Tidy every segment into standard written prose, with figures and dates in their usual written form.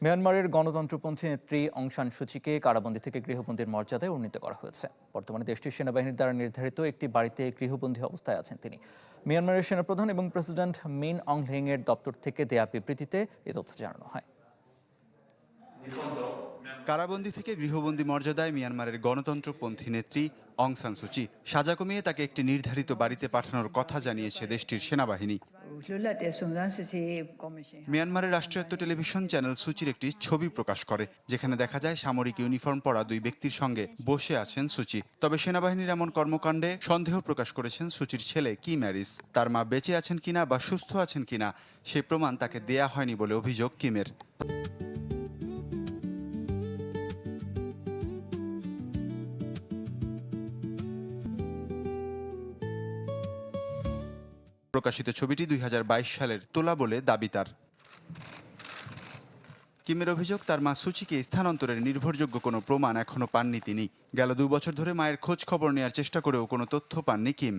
মিয়ানমারের গণতন্ত্রপন্থী নেত্রী অং সান সুচিকে কারাবন্দী থেকে গৃহবন্দীর মর্যাদায় উন্নীত করা হয়েছে। বর্তমানে দেশটির সেনাবাহিনীর দ্বারা নির্ধারিত একটি বাড়িতে গৃহবন্দী অবস্থায় আছেন তিনি। মিয়ানমারের সেনাপ্রধান এবং প্রেসিডেন্ট মিন অং হ্লেইং এর দপ্তর থেকে দেয়া বিবৃতিতে এ তথ্য জানানো হয়। কারাবন্দী থেকে গৃহবন্দী মর্যাদায় মিয়ানমারের গণতন্ত্রপন্থী নেত্রী অং সান সুচি সাজা কমিয়ে তাকে একটি নির্ধারিত বাড়িতে পাঠানোর কথা জানিয়েছে দেশটির সেনাবাহিনী। মিয়ানমারের রাষ্ট্রায়ত্ত টেলিভিশন চ্যানেল সুচির একটি ছবি প্রকাশ করে, যেখানে দেখা যায় সামরিক ইউনিফর্ম পরা দুই ব্যক্তির সঙ্গে বসে আছেন সুচি। তবে সেনাবাহিনীর এমন কর্মকাণ্ডে সন্দেহ প্রকাশ করেছেন সুচির ছেলে কিম হ্যারিস। তার মা বেঁচে আছেন কিনা বা সুস্থ আছেন কিনা সে প্রমাণ তাকে দেয়া হয়নি বলে অভিযোগ কিমের। প্রকাশিত ছবিটি 2022 সালের তোলা বলে দাবি তার। কিমের অভিযোগ, তার মা সুচিকে স্থানান্তরের নির্ভরযোগ্য কোনো প্রমাণ এখনো পাননি তিনি। গেল 2 বছর ধরে মায়ের খোঁজ খবর নেওয়ার চেষ্টা করেও কোনো তথ্য পাননি কিম।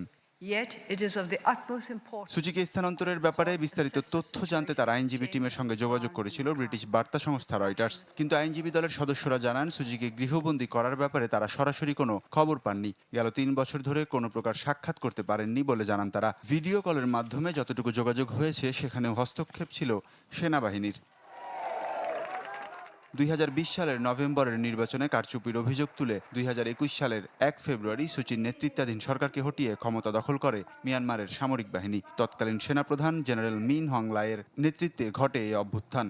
সুচিকে স্থানান্তরের ব্যাপারে বিস্তারিত তথ্য জানতে তার আইনজীবী টিমের সঙ্গে যোগাযোগ করেছিল ব্রিটিশ বার্তা সংস্থা রয়টার্স। কিন্তু আইনজীবী দলের সদস্যরা জানান, সুচিকে গৃহবন্দী করার ব্যাপারে তারা সরাসরি কোনো খবর পাননি। গেল 3 বছর ধরে কোনো প্রকার সাক্ষাৎ করতে পারেননি বলে জানান তারা। ভিডিও কলের মাধ্যমে যতটুকু যোগাযোগ হয়েছে সেখানেও হস্তক্ষেপ ছিল সেনাবাহিনীর। 2020 সালের নভেম্বরের নির্বাচনে কারচুপির অভিযোগ তুলে 2021 সালের 1 ফেব্রুয়ারি সুচির নেতৃত্বাধীন সরকারকে হটিয়ে ক্ষমতা দখল করে মিয়ানমারের সামরিক বাহিনী। তৎকালীন সেনাপ্রধান জেনারেল মিন হং হ্লেইংয়ের নেতৃত্বে ঘটে এই অভ্যুত্থান।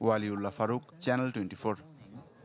ওয়ালিউল্লাহ ফারুক, চ্যানেল 24।